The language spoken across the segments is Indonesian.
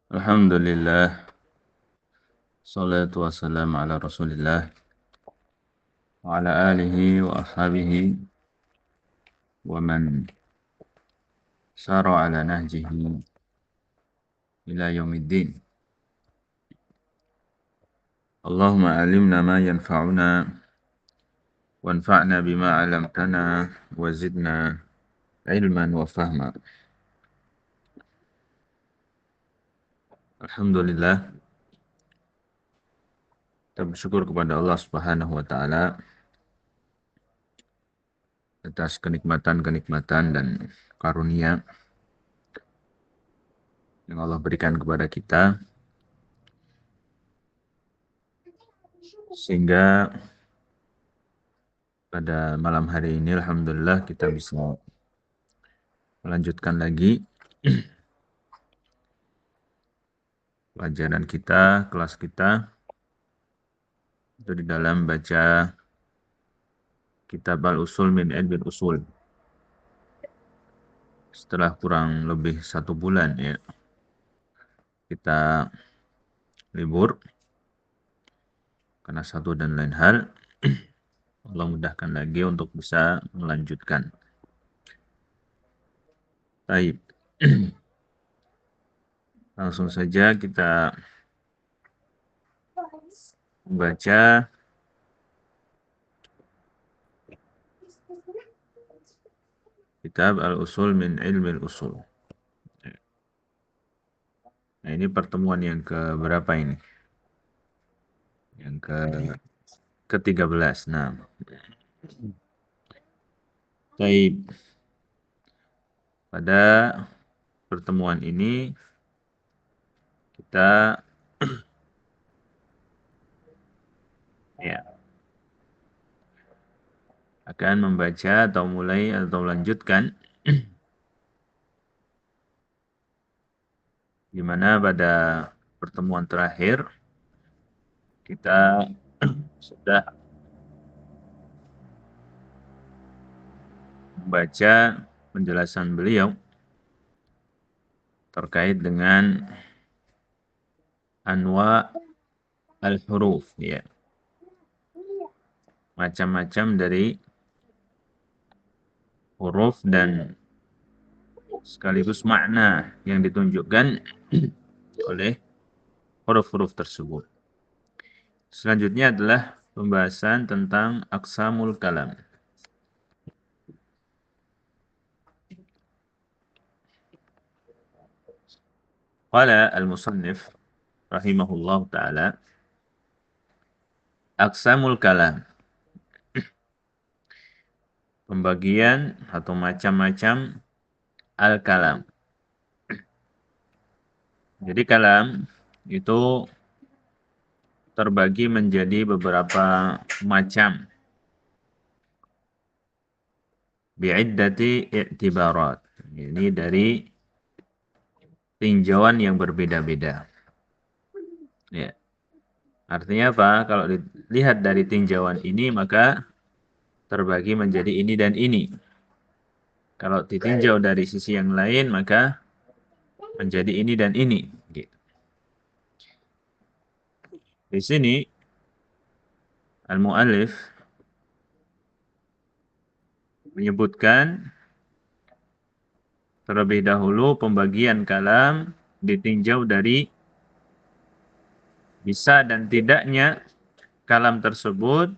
Alhamdulillah, salatu wassalamu ala rasulillah wa ala alihi wa ashabihi wa man sara ala nahjihi ila yaumiddin. Allahumma alimna ma yanfa'una wanfa'na bima 'allamtana wa zidna ilman wa fahma. Alhamdulillah, kita bersyukur kepada Allah Subhanahu wa taala atas kenikmatan-kenikmatan dan karunia yang Allah berikan kepada kita sehingga pada malam hari ini alhamdulillah kita bisa melanjutkan lagi pelajaran kita, kelas kita itu di dalam baca kitab Al-Usul min Ilmil Usul. Setelah kurang lebih 1 bulan ya, kita libur karena satu dan lain hal. Allah mudahkan lagi untuk bisa melanjutkan. Baik. Langsung saja kita membaca kitab Al-Usul min Ilmil Usul. Nah, ini pertemuan yang ke-berapa ini? Yang ke-13. Nah. Baik. Pada pertemuan ini kita ya akan membaca atau mulai atau lanjutkan di mana pada pertemuan terakhir kita sudah membaca penjelasan beliau terkait dengan anwa al-huruf ya. Macam-macam dari huruf dan sekaligus makna yang ditunjukkan oleh huruf-huruf tersebut. Selanjutnya adalah pembahasan tentang aqsamul kalam. Qala al-musannif rahimahullah ta'ala aqsamul kalam, pembagian atau macam-macam al-kalam. Jadi kalam itu terbagi menjadi beberapa macam bi'iddati i'tibarat. Ini dari tinjauan yang berbeda-beda. Ya. Artinya apa? Kalau dilihat dari tinjauan ini maka terbagi menjadi ini dan ini. Kalau ditinjau dari sisi yang lain maka menjadi ini dan ini. Gitu. Di sini al-muallif menyebutkan terlebih dahulu pembagian kalam ditinjau dari bisa dan tidaknya kalam tersebut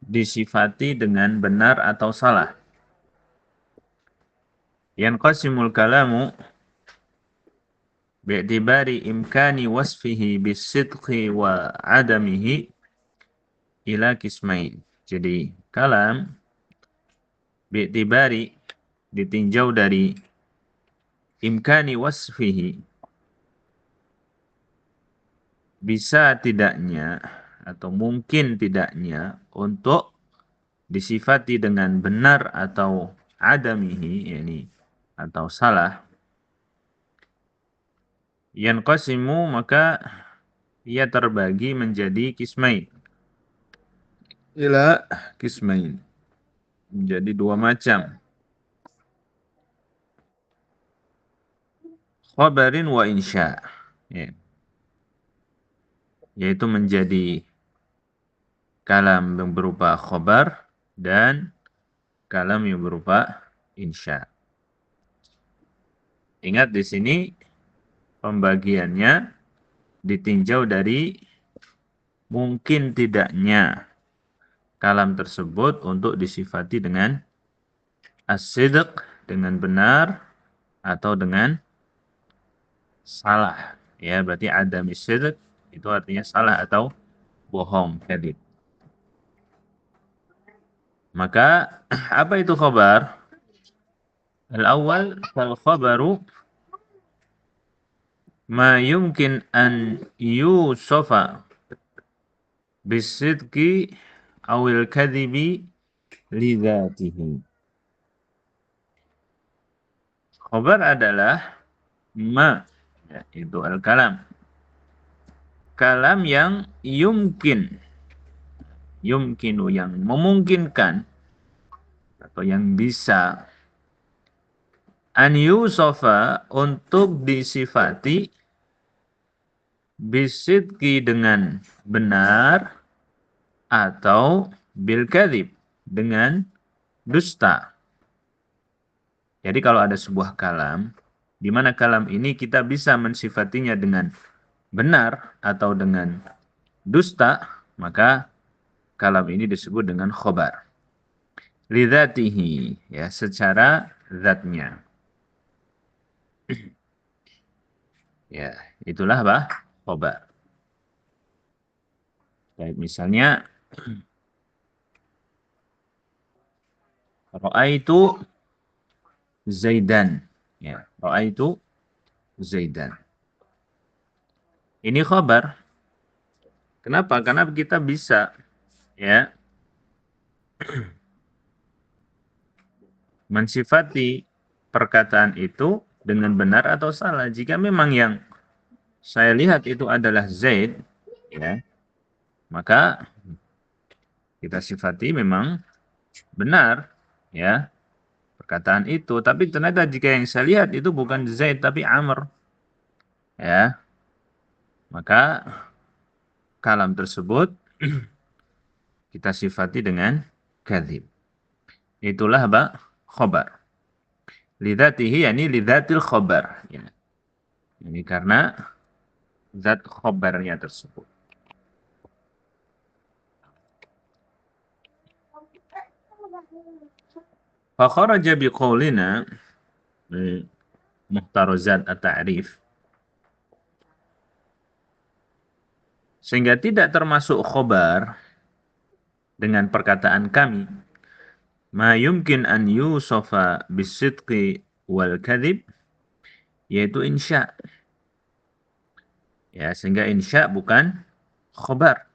disifati dengan benar atau salah. Yanqasimul kalamu bi'tibari imkani wasfihi bisidqi wa adamihi ila qismain. Jadi kalam bi'tibari ditinjau dari imkani wasfihi, bisa tidaknya atau mungkin tidaknya untuk disifati dengan benar atau adamihi, yakni atau salah. Yanqasimu, maka ia terbagi menjadi qismain. Ila qismain, menjadi 2 macam. Khabarin wa insya. Ya. Yaitu menjadi kalam yang berupa khobar dan kalam yang berupa insya. Ingat di sini pembagiannya ditinjau dari mungkin tidaknya kalam tersebut untuk disifati dengan as-sidq, dengan benar, atau dengan salah. Ya, berarti ada sidq itu artinya salah atau bohong, kadzib. Maka apa itu khabar? Al-awwal fal khabaru ma yumkin an yusofa bisidqi awil kadhibi lidzatihi. Khabar adalah ma, ya, itu al-kalam. Kalam yang yumkinu yang memungkinkan atau yang bisa an yusofa untuk disifati bisidqi dengan benar atau bil kadzib dengan dusta. Jadi kalau ada sebuah kalam, di mana kalam ini kita bisa mensifatinya dengan benar atau dengan dusta, maka kalam ini disebut dengan khobar. Lidzatihi, ya, secara zatnya. Ya, itulah apa? Khobar. Baik, misalnya ra'aitu Zaidan. Ya, ra'aitu Zaidan. Ini khabar. Kenapa? Karena kita bisa, ya, mensifati perkataan itu dengan benar atau salah. Jika memang yang saya lihat itu adalah Zaid, ya, maka kita sifati memang benar, ya, perkataan itu. Tapi ternyata jika yang saya lihat itu bukan Zaid tapi Amr, ya, maka kalam tersebut kita sifati dengan kadzib. Itulah apa? Khobar. Lidzatihi, yani lidzatil khobar. Ya. Ini karena zat khobarnya tersebut. Fakharaja biqaulina muhtarazat at-ta'rif. Sehingga tidak termasuk khobar dengan perkataan kami. Ma yumkin an yusofa bisidqi wal kadhib, yaitu insya. Ya, sehingga insya bukan khobar.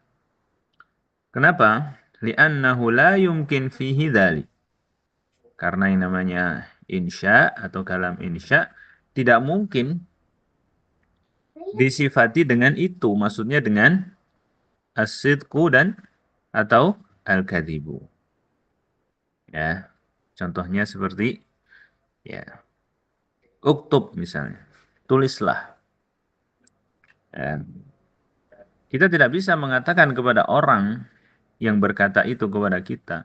Kenapa? Li'annahu la yumkin fihi dhalik. Karena yang namanya insya atau kalam insya tidak mungkin disifati dengan itu. Maksudnya dengan as-sidqu dan atau al-kadhibu. Ya, contohnya seperti, ya, uktub misalnya, tulislah. Ya. Kita tidak bisa mengatakan kepada orang yang berkata itu kepada kita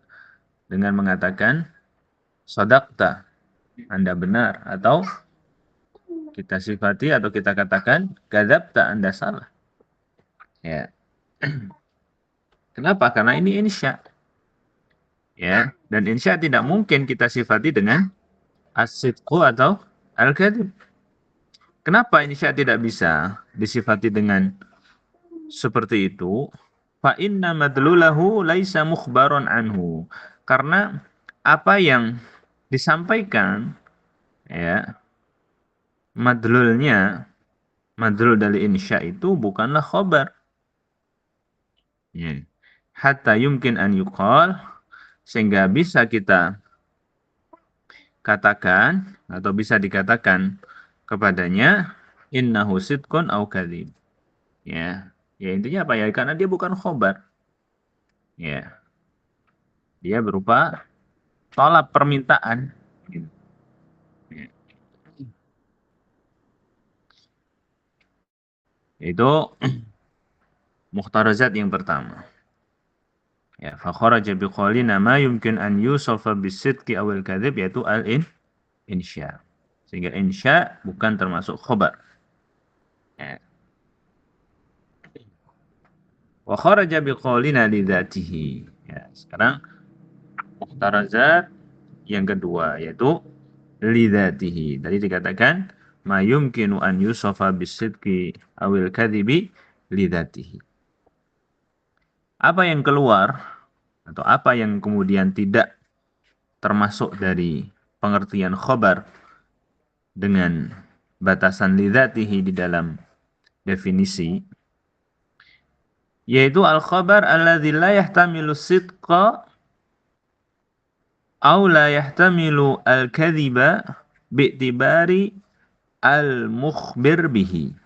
dengan mengatakan shadaqta, Anda benar, atau kita sifati atau kita katakan kadzabta, Anda salah. Ya. Kenapa? Karena ini insya. Ya, dan insya tidak mungkin kita sifati dengan as-sidqu atau al-kadzib. Kenapa insya tidak bisa disifati dengan seperti itu? Fa inna madlulahu laisa mukhbaron anhu. Karena apa yang disampaikan, ya, madlul dari insya itu bukanlah khobar. Ya. Hatta yumkin an yuqal, sehingga bisa kita katakan atau bisa dikatakan kepadanya innahu sidqun au kadzib. Ya. Ya, intinya apa ya? Karena dia bukan khobar. Ya. Dia berupa tolak permintaan. Gitu. Ya. Itu muhtarazat yang pertama. Ya, fa kharaja biqaulina ma yumkin an yusafa bisidqi awil kadzib, yaitu insya. Sehingga insya bukan termasuk khobar. Ya. Wa kharaja biqaulina lidzatihi. Ya, sekarang muhtarazat yang kedua yaitu lidzatihi. Tadi dikatakan ma yumkinu an yusafa bisidqi awil kadzibi lidzatihi. Apa yang keluar atau apa yang kemudian tidak termasuk dari pengertian khobar dengan batasan lidzatihi di dalam definisi, yaitu al-khabar alladzi la yahtamilu sidqa aw la yahtamilu al-kadhiba bi'tibari al-mukhbir bihi.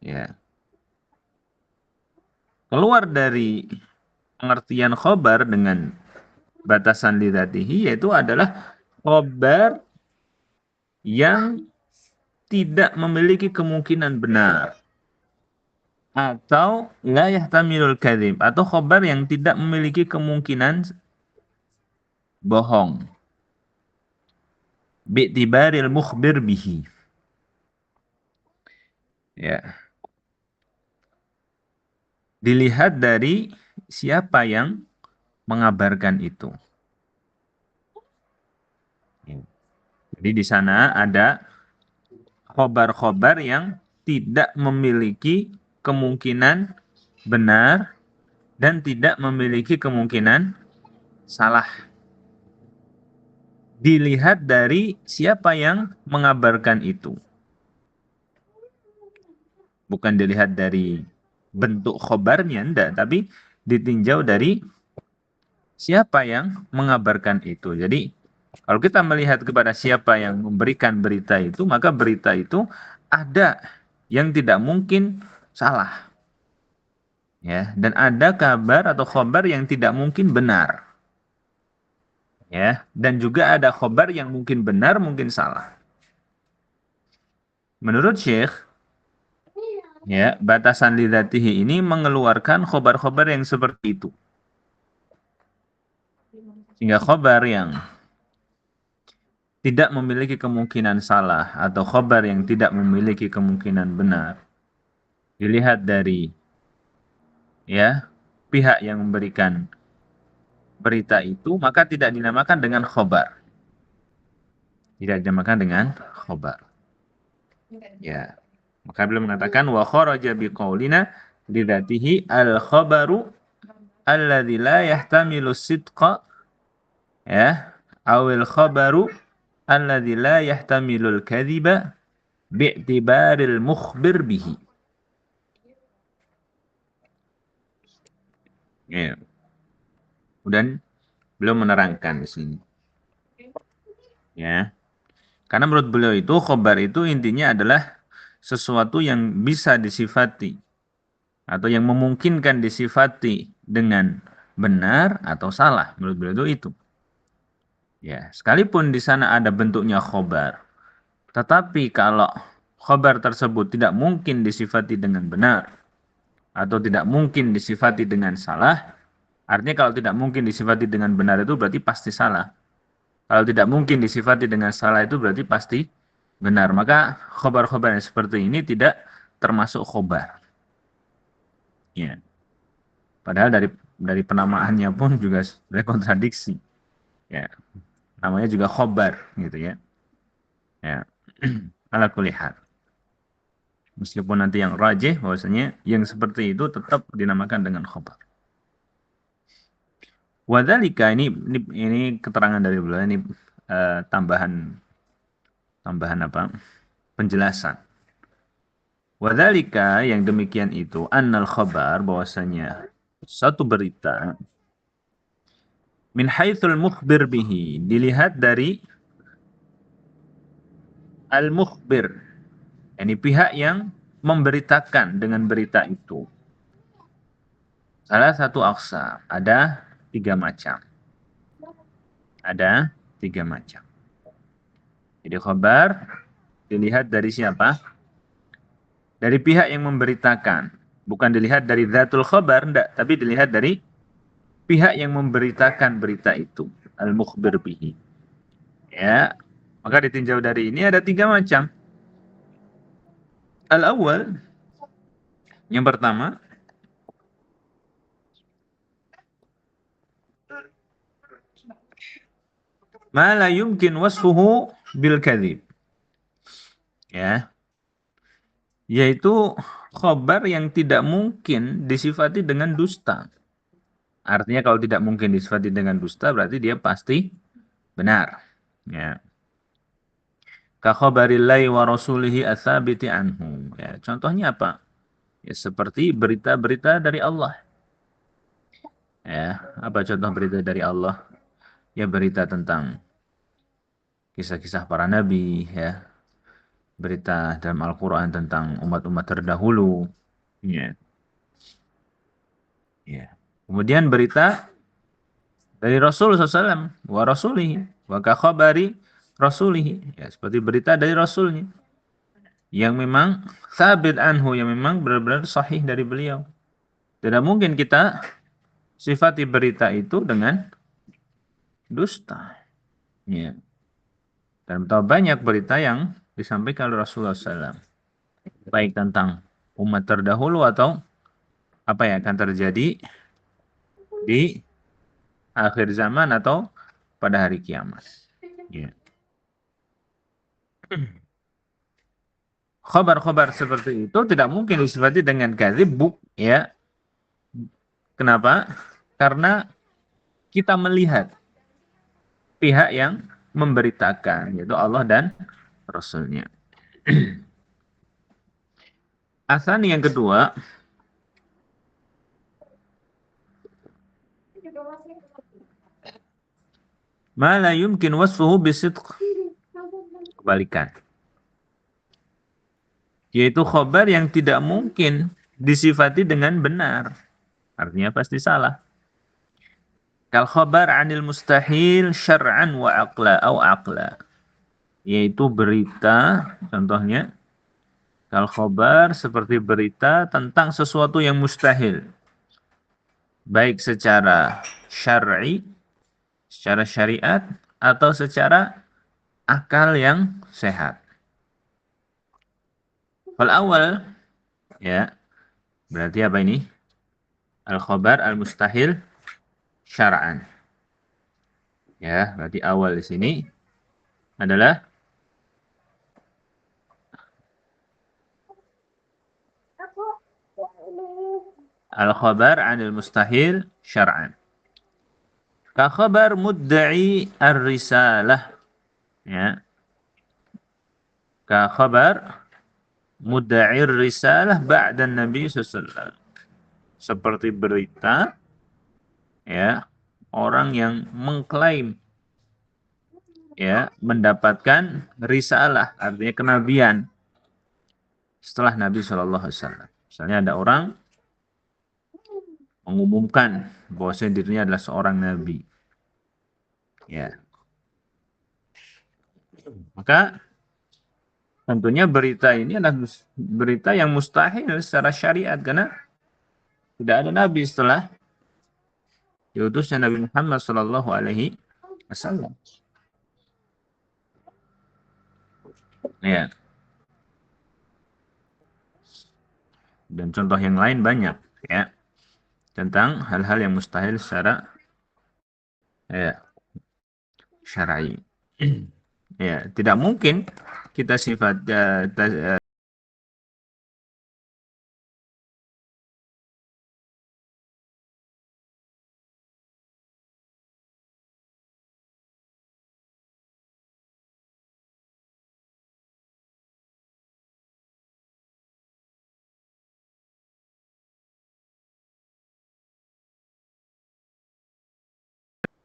Ya. Keluar dari pengertian khobar dengan batasan lidzatihi, yaitu adalah khobar yang tidak memiliki kemungkinan benar, atau la yahtamilul kadzib, atau khobar yang tidak memiliki kemungkinan bohong, bi'tibaril mukhbir bihi. Ya. Dilihat dari siapa yang mengabarkan itu. Jadi di sana ada khobar-khobar yang tidak memiliki kemungkinan benar dan tidak memiliki kemungkinan salah. Dilihat dari siapa yang mengabarkan itu. Bukan dilihat dari bentuk khobarnya, enggak, tapi ditinjau dari siapa yang mengabarkan itu. Jadi kalau kita melihat kepada siapa yang memberikan berita itu, maka berita itu ada yang tidak mungkin salah. Ya, dan ada kabar atau khobar yang tidak mungkin benar. Ya, dan juga ada khobar yang mungkin benar, mungkin salah. Menurut Syekh, ya, batasan lidzatihi ini mengeluarkan khobar-khobar yang seperti itu. Sehingga khobar yang tidak memiliki kemungkinan salah atau khobar yang tidak memiliki kemungkinan benar, dilihat dari ya pihak yang memberikan berita itu, maka tidak dinamakan dengan khobar. Tidak dinamakan dengan khobar. Ya. Maka beliau mengatakan wa kharaja biqaulina lidzatihi al-khabaru alladzi la yahtamilu sidqa, ya, awil khabaru alladzi la yahtamilu al-kadhiba bi'tibaril mukhbir bihi. Ya. Kemudian beliau menerangkan di sini. Ya. Karena menurut beliau itu khobar itu intinya adalah sesuatu yang bisa disifati atau yang memungkinkan disifati dengan benar atau salah. Menurut beliau itu. Ya, sekalipun di sana ada bentuknya khobar, tetapi kalau khobar tersebut tidak mungkin disifati dengan benar atau tidak mungkin disifati dengan salah, artinya kalau tidak mungkin disifati dengan benar itu berarti pasti salah. Kalau tidak mungkin disifati dengan salah itu berarti pasti benar. Maka khobar-khobar yang seperti ini tidak termasuk khobar. Ya. Padahal dari penamaannya pun juga sebenarnya kontradiksi. Ya. Namanya juga khobar gitu ya. Ya. Ala kulli hal. Meskipun nanti yang rajih bahwasanya yang seperti itu tetap dinamakan dengan khobar. Wadzalika ini keterangan dari beliau, ini tambahan apa? Penjelasan. Wadzalika, yang demikian itu, annal khabar, bahwasanya satu berita, min haitsul mukhbir bihi, dilihat dari al-mukhbir, ini pihak yang memberitakan dengan berita itu. Salah satu aqsam, ada 3 macam. Ada 3 macam. Jadi khabar dilihat dari siapa? Dari pihak yang memberitakan. Bukan dilihat dari dzatul khabar, enggak, tapi dilihat dari pihak yang memberitakan berita itu. Al-mukhbir bihi. Ya, maka ditinjau dari ini ada 3 macam. Al-awwal, yang pertama, ma la yumkin wasfuhu bil kadzib. Ya, yaitu khobar yang tidak mungkin disifati dengan dusta. Artinya kalau tidak mungkin disifati dengan dusta berarti dia pasti benar. Ya. Ka khabarillahi wa rasulihi atsabiti anhu. Ya, contohnya apa? Ya, seperti berita-berita dari Allah. Ya, apa contoh berita dari Allah? Ya berita tentang kisah-kisah para nabi, ya. Berita dalam Al-Qur'an tentang umat-umat terdahulu. Ya. Ya. Kemudian berita dari Rasul SAW, wa rasulihi, wa ka khabari rasulihi. Ya, seperti berita dari Rasulnya. Yang memang sabit anhu, yang memang benar-benar sahih dari beliau. Tidak mungkin kita sifati berita itu dengan dusta. Ya. Dan betapa banyak berita yang disampaikan oleh Rasulullah SAW. Baik tentang umat terdahulu atau apa yang akan terjadi di akhir zaman atau pada hari kiamat. Ya. Khabar-khabar seperti itu tidak mungkin disifati dengan kadzib, ya. Kenapa? Karena kita melihat pihak yang memberitakan, yaitu Allah dan Rasulnya. Asan yang kedua, ma la yumkin wasfuhu bisidq. Kebalikan. Yaitu khobar yang tidak mungkin disifati dengan benar. Artinya pasti salah. Kal khobar anil mustahil syar'an wa aqla au aqla. Yaitu berita, contohnya, kal khobar seperti berita tentang sesuatu yang mustahil. Baik secara syar'i, secara syariat, atau secara akal yang sehat. Fal awal, ya, berarti apa ini? Al-khabar al-mustahil syara'an. Ya, berarti awal di sini adalah al-khabar anil mustahil syara'an. Ka khabar mudda'i ar-risalah. Ya. Ka khabar mudda'i ar-risalah ba'da Nabi sallallahu. Seperti berita, ya, orang yang mengklaim, ya, mendapatkan risalah, artinya kenabian setelah Nabi SAW. Misalnya ada orang mengumumkan bahwa dirinya adalah seorang nabi. Ya. Maka tentunya berita ini adalah berita yang mustahil secara syariat karena tidak ada nabi setelah diutusnya Nabi Muhammad sallallahu alaihi wasallam. Ya. Dan contoh yang lain banyak, ya. Tentang hal-hal yang mustahil secara, ya, syar'i. Ya, tidak mungkin kita sifat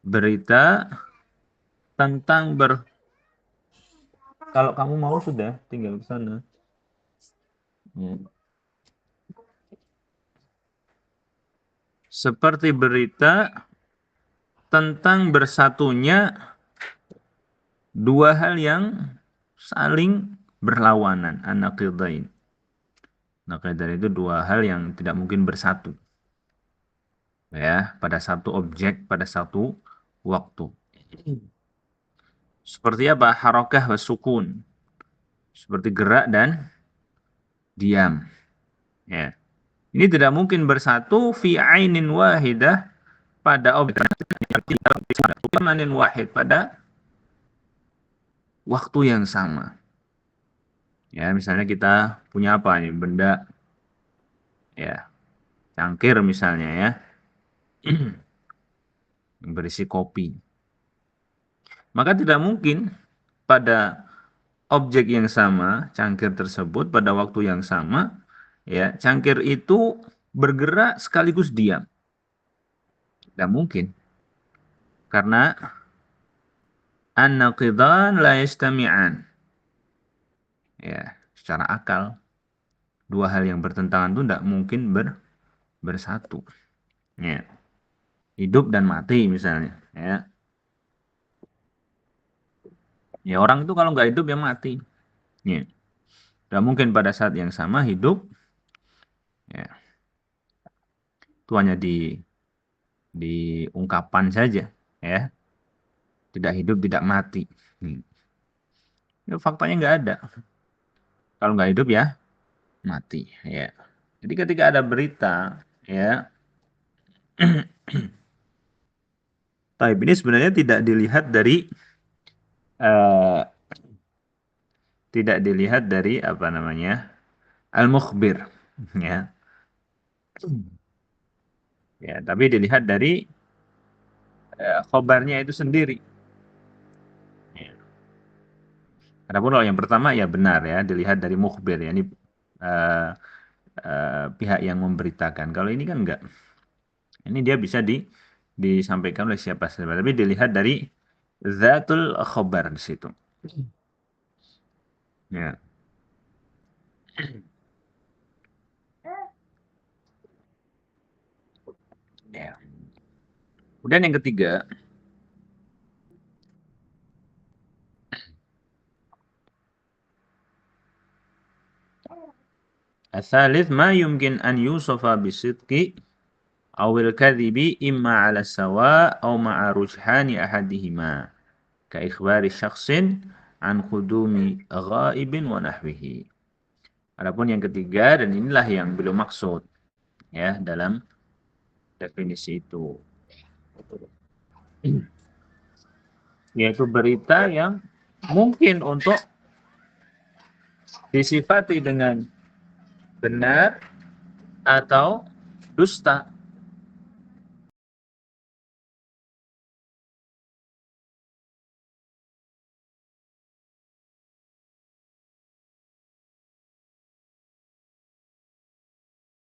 berita tentang kalau kamu mau sudah tinggal ke sana. Ya. Seperti berita tentang bersatunya dua hal yang saling berlawanan, an-naqidain. Naqidar itu dua hal yang tidak mungkin bersatu. Ya, pada satu objek, pada satu waktu. Seperti apa? Harokah wa sukun. Seperti gerak dan diam. Ya. Ini tidak mungkin bersatu fi ainin wahidah pada objek zamanin wahid pada waktu yang sama. Ya, misalnya kita punya apa nih? Benda ya, cangkir misalnya ya. Berisi kopi. Maka tidak mungkin pada objek yang sama, cangkir tersebut pada waktu yang sama, ya, cangkir itu bergerak sekaligus diam. Tidak mungkin. Karena an-naqidan la yastami'an. Ya, secara akal dua hal yang bertentangan itu tidak mungkin bersatu. Ya. Hidup dan mati misalnya, ya. Ya orang itu kalau nggak hidup ya mati. Ya. Tidak mungkin pada saat yang sama hidup, ya. Itu hanya di ungkapan saja, ya. Tidak hidup, tidak mati. Ya, faktanya nggak ada. Kalau nggak hidup ya mati, ya. Jadi ketika ada berita, ya, taib ini sebenarnya eh, tidak dilihat dari apa namanya al-mukhbir, ya, ya, tapi dilihat dari khobarnya itu sendiri. Ya. Adapun kalau yang pertama ya benar ya dilihat dari mukhbir ya ini eh, pihak yang memberitakan. Kalau ini kan enggak. Ini dia bisa disampaikan oleh siapa saja, tapi dilihat dari zatul khobar di situ. Ya. Ya. Kemudian yang ketiga, asalith ma yumkin an yusofa bisidqi awil kadhibi imma ala sawa aw ma'a rujhani ahadihima ka ikhbari syakhsin an khudumi ghaibin wa nahwihi. Adapun yang ketiga, dan inilah yang belum maksud ya dalam definisi itu, yaitu berita yang mungkin untuk disifati dengan benar atau dusta.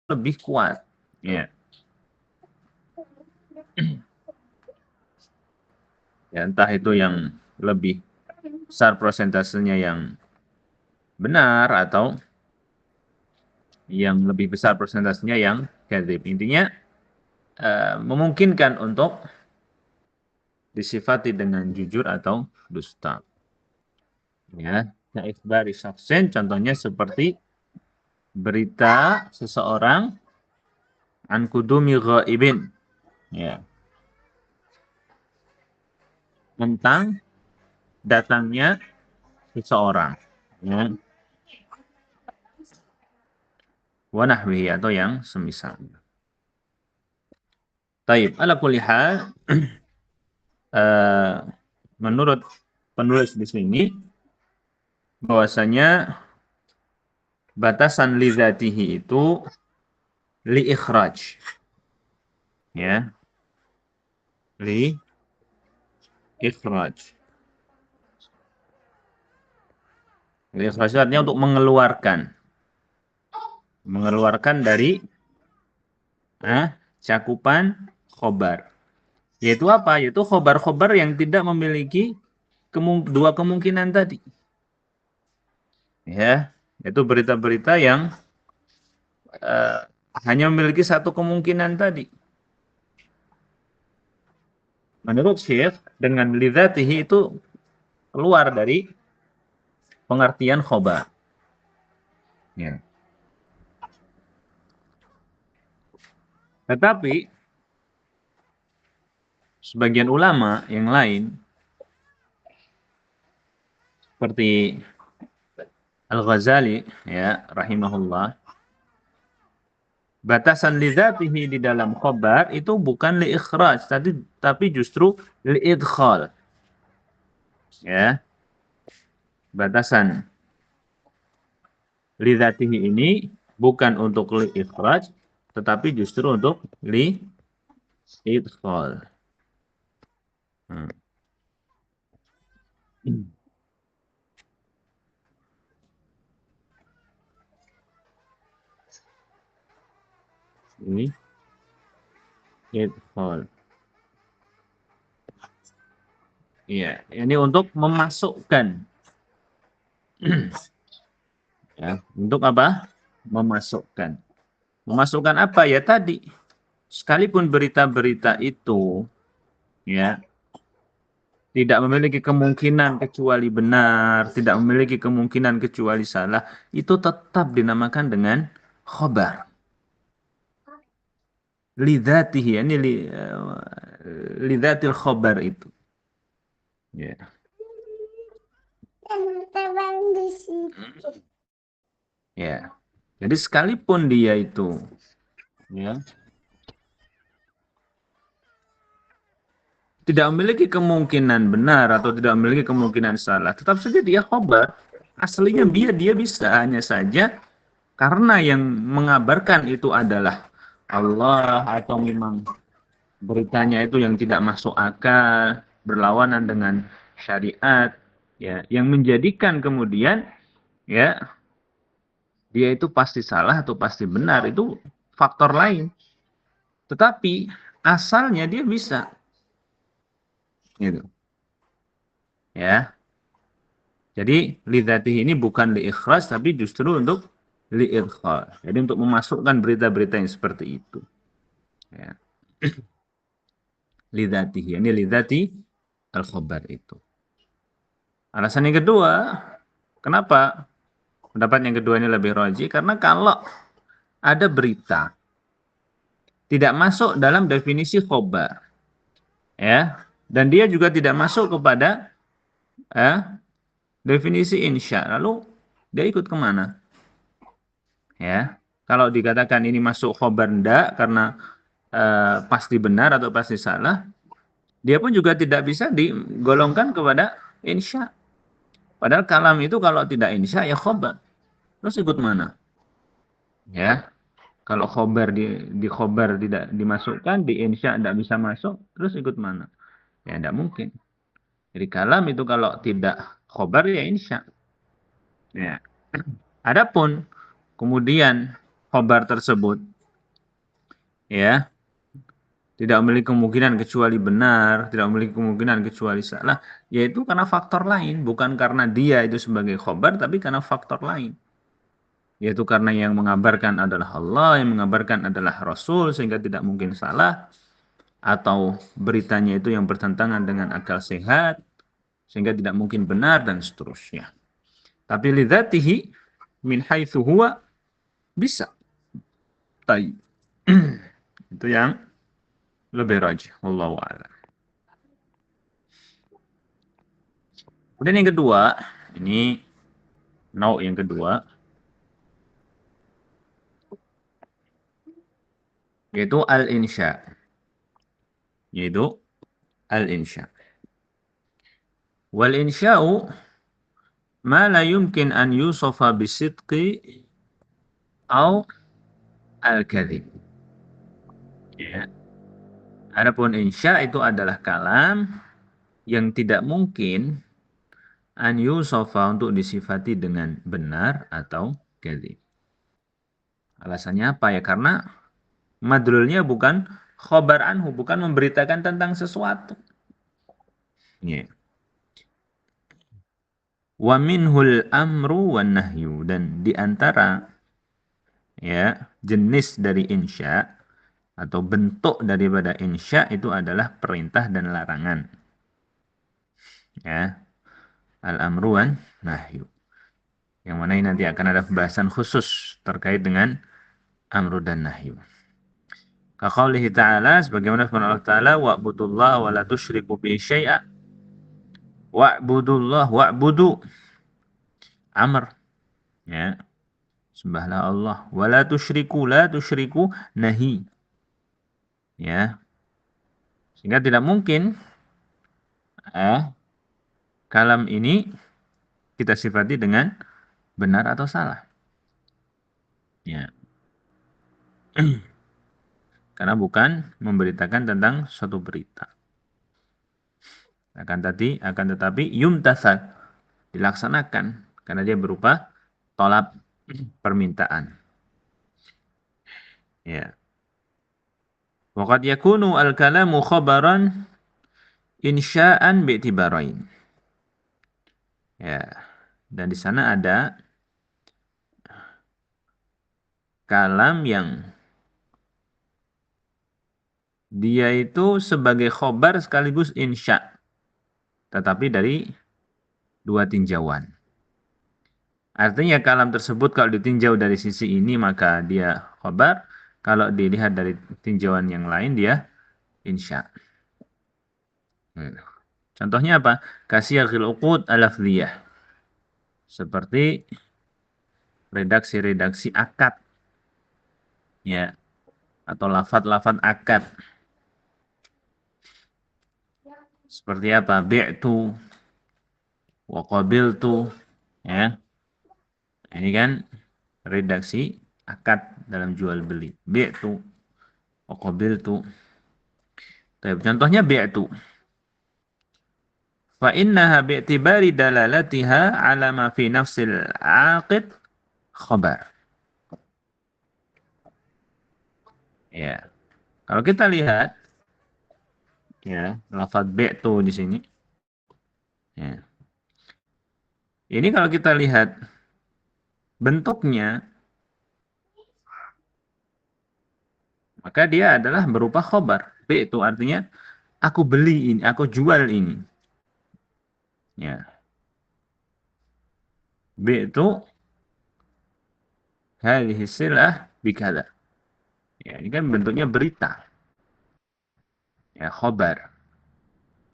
Lebih kuat, ya. Ya, entah itu yang lebih besar persentasenya yang benar atau yang lebih besar persentasenya yang kadzib. Intinya memungkinkan untuk disifati dengan jujur atau dusta. Ya, ikhbari syaksin contohnya seperti berita seseorang an kudumi ghaibin, ya, tentang datangnya seseorang, ya, wa nahwihi atau yang semisal. Taib, ala kulli hal, menurut penulis di sini bahwasanya batasan li dzatihi itu li ikhraj, ya, li ikhraj. Li ikhraj itu artinya untuk mengeluarkan dari cakupan khobar. Yaitu apa? Yaitu khobar-khobar yang tidak memiliki dua kemungkinan tadi. Ya, yaitu berita-berita yang hanya memiliki satu kemungkinan tadi. Menurut Syekh, dengan lidzatihi itu keluar dari pengertian khobar. Ya. Tetapi sebagian ulama yang lain seperti Al-Ghazali ya rahimahullah, batasan lidzatihi di dalam khabar itu bukan li ikhraj tapi justru li idkhal, ya. Batasan lidzatihi ini bukan untuk li ikhraj tetapi justru untuk li idkhal. Hmm. Ini idkhal. Iya, ini untuk memasukkan. Ya, untuk apa? Memasukkan. Memasukkan apa ya tadi? Sekalipun berita-berita itu ya tidak memiliki kemungkinan kecuali benar, tidak memiliki kemungkinan kecuali salah, itu tetap dinamakan dengan khobar. Lidzatihi, ini lidzatil khobar itu. Ya. Ya. Jadi sekalipun dia itu ya tidak memiliki kemungkinan benar atau tidak memiliki kemungkinan salah, tetap saja dia khobar. Aslinya dia bisa, hanya saja karena yang mengabarkan itu adalah Allah atau memang beritanya itu yang tidak masuk akal, berlawanan dengan syariat, ya, yang menjadikan kemudian ya dia itu pasti salah atau pasti benar itu faktor lain. Tetapi asalnya dia bisa, gitu. Ya. Jadi lidzatihi ini bukan li ikhraj tapi justru untuk li idkhal. Jadi untuk memasukkan berita-berita yang seperti itu. Ya. Lidzatihi, ini lidzati al-khabar itu. Alasan yang kedua, kenapa pendapat yang kedua ini lebih roji? Karena kalau ada berita tidak masuk dalam definisi khabar, ya, dan dia juga tidak masuk kepada definisi insya, lalu dia ikut kemana? Ya, kalau dikatakan ini masuk khabar ndak karena pasti benar atau pasti salah, dia pun juga tidak bisa digolongkan kepada insya. Padahal kalam itu kalau tidak insya ya khabar. Terus ikut mana? Ya, kalau khobar di khobar tidak dimasukkan, di insya tidak bisa masuk, terus ikut mana? Ya tidak mungkin. Jadi kalam itu kalau tidak khobar ya insya. Ya. Adapun kemudian khobar tersebut ya tidak memiliki kemungkinan kecuali benar, tidak memiliki kemungkinan kecuali salah, yaitu karena faktor lain, bukan karena dia itu sebagai khobar, tapi karena faktor lain. Yaitu karena yang mengabarkan adalah Allah, yang mengabarkan adalah Rasul, sehingga tidak mungkin salah, atau beritanya itu yang bertentangan dengan akal sehat, sehingga tidak mungkin benar, dan seterusnya. Tapi lidzatihi min haitsu huwa bisa. Tai. Itu yang lebih rajih. Wallahu a'lam. Kemudian yang kedua, ini nau yang kedua, yaitu al-insya. Yaitu al-insya. Wal-insya'u ma la yumkin an yusofa bisidqi au al-kadhib. Ya. Adapun insya itu adalah kalam yang tidak mungkin an yusofa untuk disifati dengan benar atau kadhib. Alasannya apa ya? Karena madlulnya bukan khobar anhu, bukan memberitakan tentang sesuatu. Ya. Wa minhul amru wan nahyu, dan di antara ya jenis dari insya atau bentuk daripada insya itu adalah perintah dan larangan. Ya. Al-amru wan nahyu. Yang mana ini nanti akan ada pembahasan khusus terkait dengan amru dan nahyu. Kaqaulihi ta'ala, sebagaimana firman Allah Ta'ala, wa'budullaha wa la tusyriku bihi syai'a. Wa'budu amr, ya, sembahlah Allah. Wa la tusyriku nahi, ya. Sehingga tidak mungkin kalam ini kita sifati dengan benar atau salah. Ya. Karena bukan memberitakan tentang suatu berita. Akan tetapi yumtasal, dilaksanakan karena dia berupa tolab, permintaan. Ya. Waqad yakunu al-kalamu khabaran insya'an bi'tibarain. Ya. Dan di sana ada kalam yang dia itu sebagai khobar sekaligus insya, tetapi dari dua tinjauan. Artinya kalam tersebut kalau ditinjau dari sisi ini maka dia khobar, kalau dilihat dari tinjauan yang lain dia insya. Contohnya apa? Kasyaghil uqud al-lafziyah. Seperti redaksi-redaksi akad. Ya. Atau lafaz-lafaz akad. Seperti apa? Bi'tu wa qabiltu, ya. Ini kan redaksi akad dalam jual beli. Bi'tu wa qabiltu. Contohnya bi'tu. Fa innaha bi'tibari dalalatiha ala ma fi nafsil aqid khabar. Ya. Kalau kita lihat ya, lafaz bi'tu di sini. Ya. Ini kalau kita lihat bentuknya, maka dia adalah berupa khobar. Bi'tu artinya aku beli ini, aku jual ini. Ya. Bi'tu hadhihi silah bikala. Ya, ini kan bentuknya berita. Ya, khobar.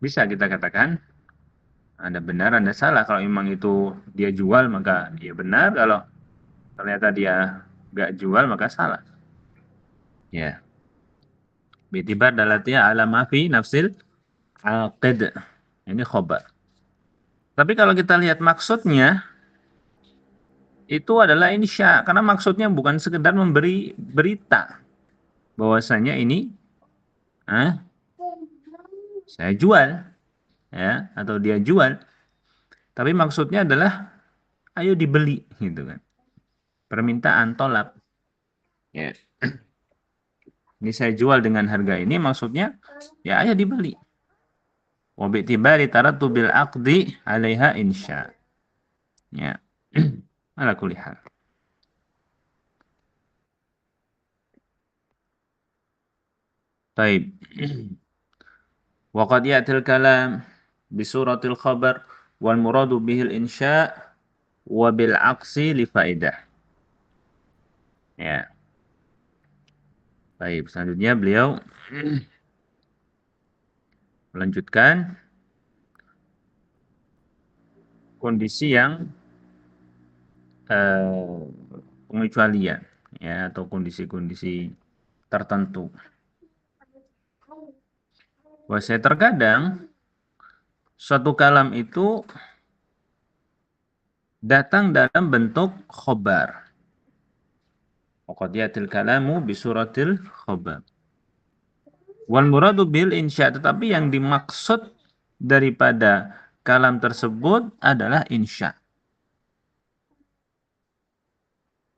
Bisa kita katakan Anda benar, Anda salah. Kalau memang itu dia jual, maka dia benar. Kalau ternyata dia nggak jual, maka salah. Ya. Bitibar dalatnya ala mafi nafsil aqid. Ini khobar. Tapi kalau kita lihat maksudnya, itu adalah insya. Karena maksudnya bukan sekedar memberi berita. Bahwasanya ini, saya jual. Ya, atau dia jual. Tapi maksudnya adalah, ayo dibeli. Gitu kan. Permintaan, tolak. Ya. Ini saya jual dengan harga ini, maksudnya ya ayo dibeli. Wa bi'tibari tarattubil aqdi 'alaiha insya. Ya. Ala kulli hal. Baik. Wa qad ya'til kalam bi suratil khabar wal muradu bihil insya wa bil aqsi li faidah. Ya. Baik, selanjutnya beliau melanjutkan kondisi yang pengecualian, ya, atau kondisi-kondisi tertentu. Bahwasanya terkadang suatu kalam itu datang dalam bentuk khobar. Waqad yatil kalamu bisuratil khobar. Wal muradu bil insya, tetapi yang dimaksud daripada kalam tersebut adalah insya.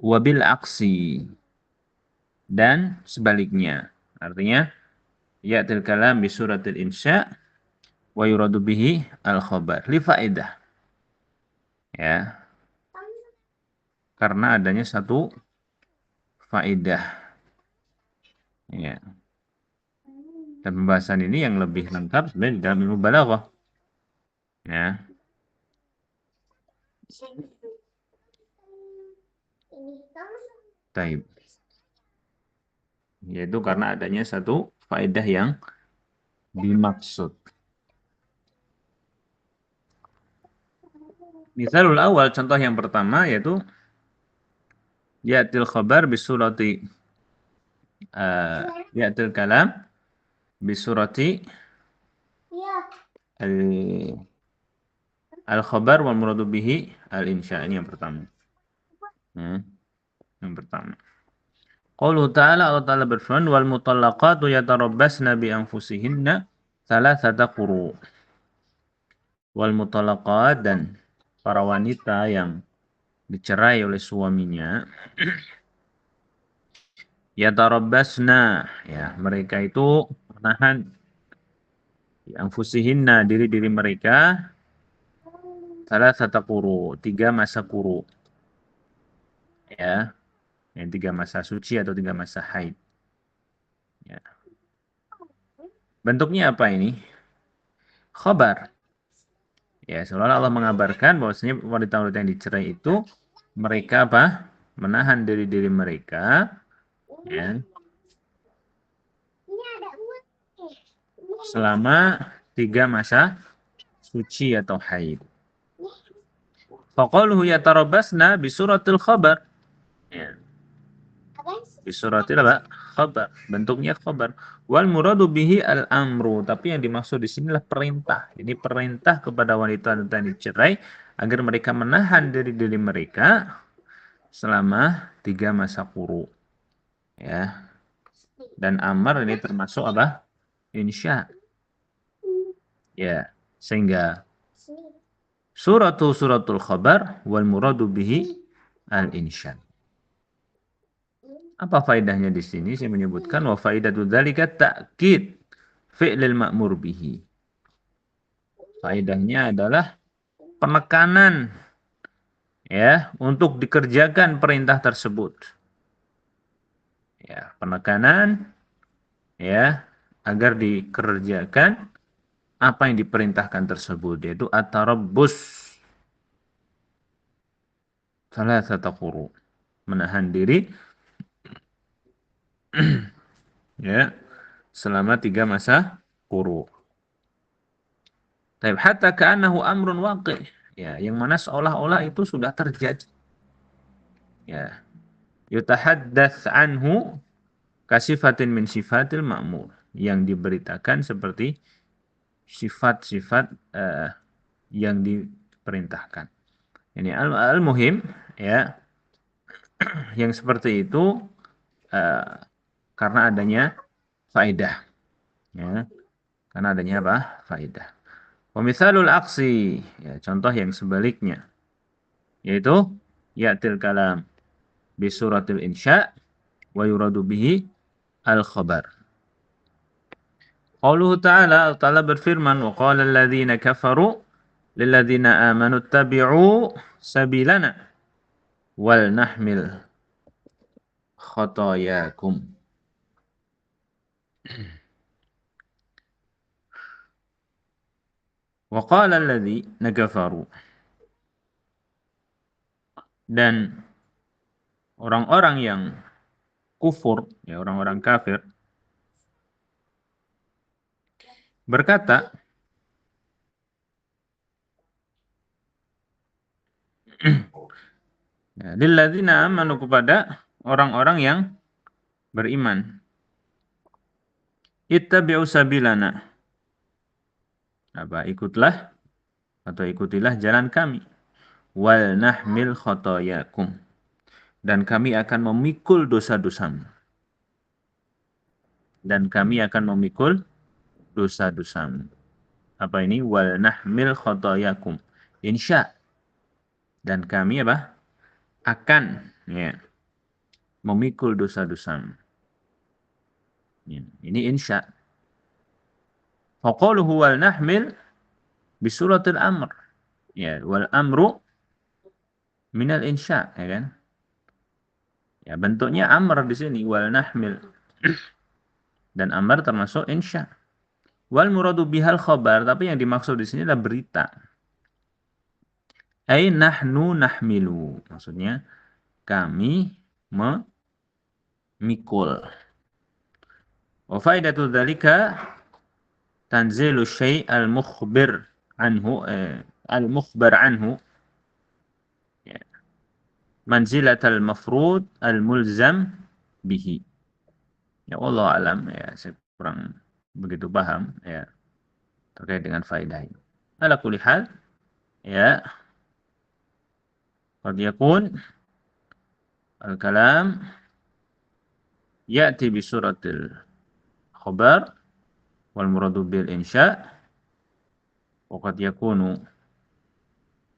Wabil aksi, dan sebaliknya. Artinya yatil kalam bisuratil insya wa yuradu bihi al khobar li faedah. Ya. Karena adanya satu faedah. Ya. Dan pembahasan ini yang lebih lengkap sebenarnya di dalam ilmu balaghah. Ya. Taib. yaitu karena adanya satu faedah yang dimaksud. Misalul awal, contoh yang pertama yaitu ya'til khabar bisurati ya'til kalam bisurati al-khabar wal muradu bihi al-insya. Ini yang pertama. Yang pertama. Qauluhu ta'ala, Allah Ta'ala berfirman, wal mutallaqatu yatarabbasna bi anfusihinna thalathata quru. Wal mutallaqat, dan para wanita yang dicerai oleh suaminya, yatarabbasna, ya, mereka itu menahan bi anfusihinna, diri-diri mereka, thalathata quru, 3 masa quru. Ya, yang 3 masa suci atau 3 masa haid. Ya. Bentuknya apa ini? Khabar. Ya, seolah Allah mengabarkan bahwasanya wanita-wanita yang dicerai itu mereka apa? Menahan diri-diri mereka, ya, selama 3 masa suci atau haid. Faqaluhu yatarabbasna bi suratil khabar. Ya. Bi suratil apa? Khabar. Bentuknya khabar. Wal muradu bihi al-amru, tapi yang dimaksud di sinilah perintah. Ini perintah kepada wanita-wanita yang dicerai agar mereka menahan diri-diri mereka selama 3 masa quru. Ya. Dan amar ini termasuk apa? Insya. Ya. Sehingga suratul khabar wal muradu bihi al-insya. Apa faedahnya di sini? Saya menyebutkan wa faidatu dzalika ta'kid fi'lil ma'mur bihi. Faedahnya adalah penekanan, ya, untuk dikerjakan perintah tersebut. Ya, penekanan, ya, agar dikerjakan apa yang diperintahkan tersebut, yaitu at-tarabbus thalathata quru, menahan diri ya selama 3 masa quru. Tapi hatta ka'annahu amrun waqi', ya, yang mana seolah-olah itu sudah terjadi. Ya. Yutahaddats anhu kasifatin min sifatil ma'mur, yang diberitakan seperti sifat-sifat yang diperintahkan. Ini al-muhim, ya, yang seperti itu karena adanya faedah, ya, karena adanya apa? Faedah. Wa mithalul aksi, ya, contoh yang sebaliknya, yaitu ya'til kalam bi suratil insya wa yuradu bihi al-khabar. Qauluhu ta'ala, Allah Ta'ala berfirman, wa qala alladhina kafaru lilladhina amanu ittabi'u sabilana wal nahmil khotoyakum. Wa qala alladhina kafaru, dan orang-orang yang kufur, ya, orang-orang kafir, berkata, ya, lilladzina amanu, kepada orang-orang yang beriman, ittabi'u sabilana, apa, ikutlah atau ikutilah jalan kami, wal nahmil khotoyakum, dan kami akan memikul dosa-dosamu, dan kami akan memikul dosa-dosamu. Apa ini? Wal nahmil khotoyakum, insya, dan kami apa? Akan, ya, memikul dosa-dosamu. Ya, ini insya. Faqaluhu wal nahmil bisuratil amr. Ya, wal amru minal insya, ya kan? Ya, bentuknya amr di sini, wal nahmil. Dan amr termasuk insya. Wal muradu bihal khabar, tapi yang dimaksud di sini adalah berita. Ai nahnu nahmilu, maksudnya kami memikul. Wa faidatu dzalika tanzilu syai' al-mukhbir anhu al-mukhbar anhu ya, manzilatal mafrud al-mulzam bihi. Ya Allah alam ya, saya kurang begitu paham ya terkait dengan faedah ini. Ala kulli hal ya, qad yakun al-kalam ya'ti bi suratil khabar wal muradu bil insya' wa qad yakunu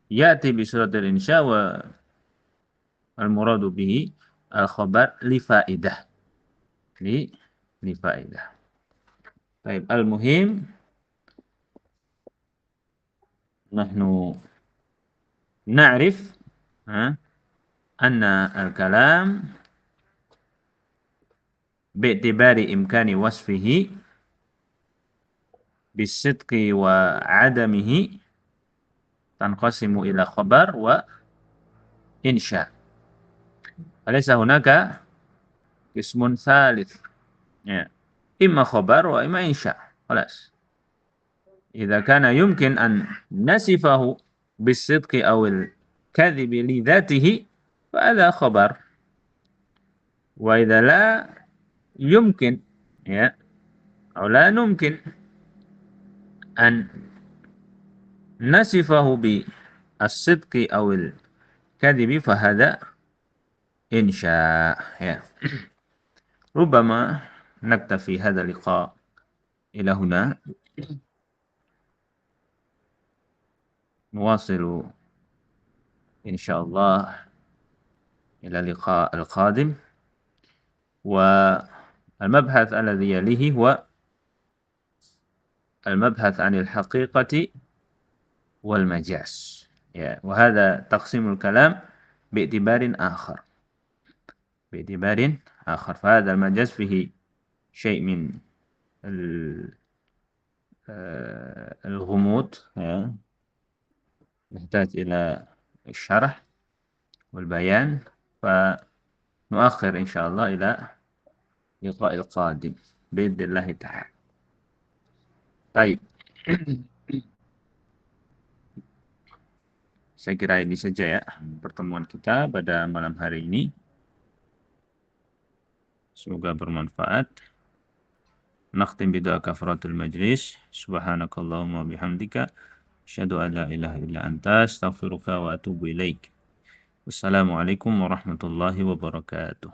ya'ti bi suratil insya' wa al muradu bihi al khabar li faidah li faidah. Baik, al muhim nahnu na'rif anna al kalam bi'tibari imkani wasfihi bisidqi wa adamihi tanqasimu ila khabar wa insya. Alaysa hunaka qismun tsalits. Ya. Imma khabar wa imma insya. Khalas. Idza kana yumkin an nasifahu bisidqi aw al-kadhibi li dhatihi fa hadha khabar. Wa idza la yumkin ya aw la mumkin an nasifahu bi as-sidqi aw al-kadhibi fa hadha insya ya. Rubbama naktafi hadha liqa ila huna nuwasilu insyaallah ila liqa al-qadim wa al-mabhath alladhi yalihi huwa al-mabhath 'anil haqiqati wal majaz ya wa hadha taqsimul kalam bi'tibarin akhar fa hadha al-majaz fihi syai' min الغموض يحتاج إلى الشرح والبيان فنؤخر إن شاء الله إلى لقاء القادم بإذن الله تعالى. Baik. Saya kira ini saja ya pertemuan kita pada malam hari ini. Semoga bermanfaat. Nakhtim bidu'a kafaratul majlis. Subhanakallahumma bihamdika asyhadu an la ilaha illa anta astaghfiruka wa atubu ilaik. Wassalamualaikum warahmatullahi wabarakatuh.